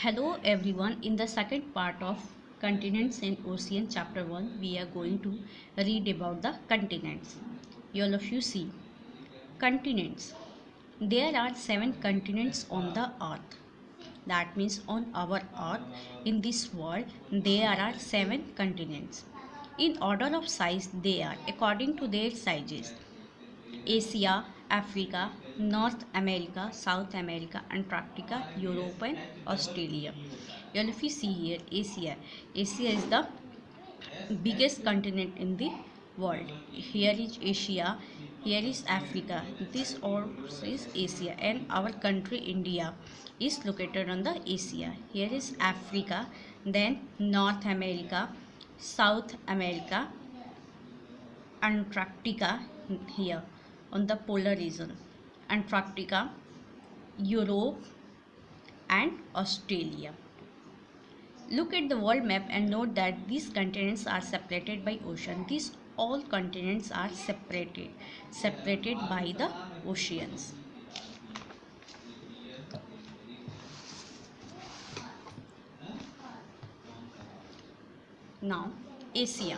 Hello everyone. In the second part of Continents and Ocean chapter 1, we are going to read about the continents. All of you see continents. There are 7 continents on the earth. That means on our earth, in this world, there are 7 continents. In order of size, they are according to their sizes: Asia, Africa, North America, South America, Antarctica, Europe and Australia. And if you see here, Asia is the biggest continent in the world. Here is Asia, here is Africa, this also is Asia, and our country India is located on the Asia. Here is Africa, then North America, South America, Antarctica here on the polar region, Antarctica, Europe and Australia. Look at the world map and note that these continents are separated by ocean. These all continents are separated by the oceans. Now, Asia.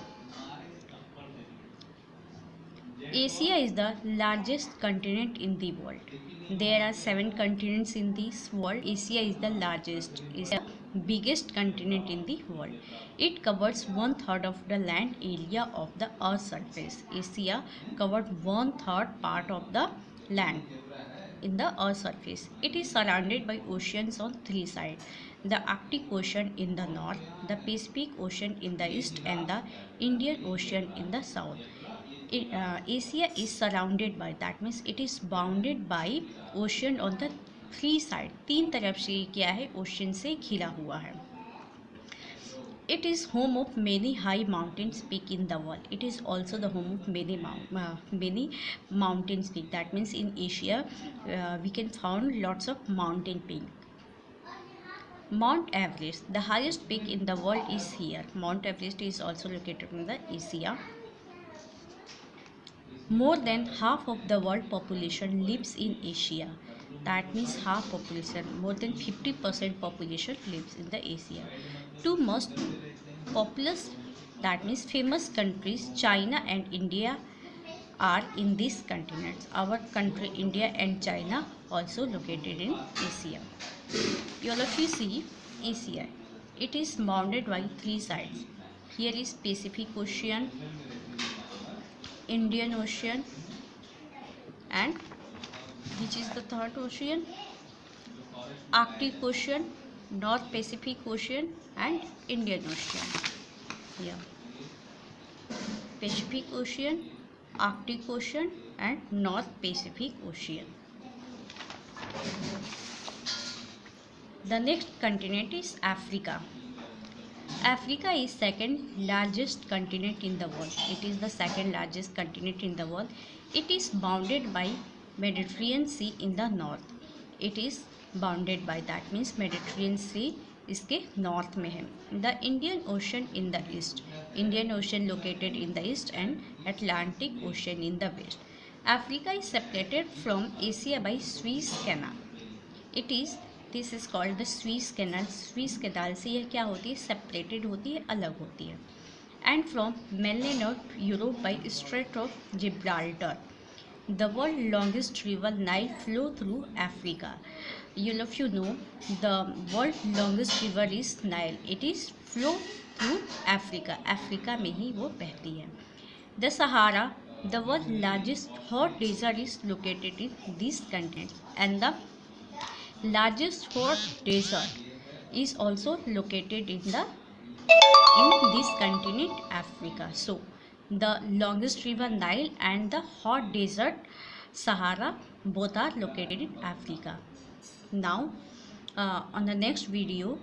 Asia is the largest continent in the world. There are 7 continents in this world. Asia is the largest, is the biggest continent in the world. It covers 1/3 of the land area of the Earth's surface. Asia covered 1/3 part of the land in the Earth's surface. It is surrounded by oceans on 3 sides: the Arctic Ocean in the north, the Pacific Ocean in the east, and the Indian Ocean in the south. Asia is surrounded by, that means it is bounded by ocean on the 3 side. 3 तरफ से क्या है, ocean से घिरा हुआ है. It is home of many high mountains peak in the world. It is also the home of many mountains peak. That means in Asia we can find lots of mountain peak. Mount Everest, the highest peak in the world, is here. Mount Everest is also located in the Asia. More than half of the world population lives in Asia. That means half population, more than 50% population lives in the Asia. Two most populous, that means famous countries, China and India, are in these continents. Our country India and China also located in Asia. All of you see Asia. It is bounded by 3 sides. Here is Pacific Ocean, Indian Ocean, and which is the third ocean, Arctic Ocean, North Pacific Ocean and Indian Ocean. Here Pacific Ocean, Arctic Ocean and North Pacific Ocean. The next continent is Africa. Africa is second largest continent in the world. It is the second largest continent in the world. It is bounded by Mediterranean Sea in the north. It is bounded by, that means Mediterranean Sea इसके north में है. The Indian Ocean in the east. Indian Ocean located in the east and Atlantic Ocean in the west. Africa is separated from Asia by Suez Canal. This is called the Suez Canal. Suez Canal से यह क्या होती है, separated होती है, अलग होती है. And from mainland of Europe by Strait of Gibraltar. The world's longest river Nile flow through Africa. All of you know the world's longest river is Nile. It is flow through Africa. Africa में ही वो बहती है. The Sahara, the world's largest hot desert, is located in this continent, and the largest hot desert is also located in this continent Africa. So the longest river Nile and the hot desert Sahara both are located in Africa. Now on the next video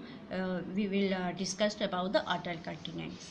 we will discuss about the other continents.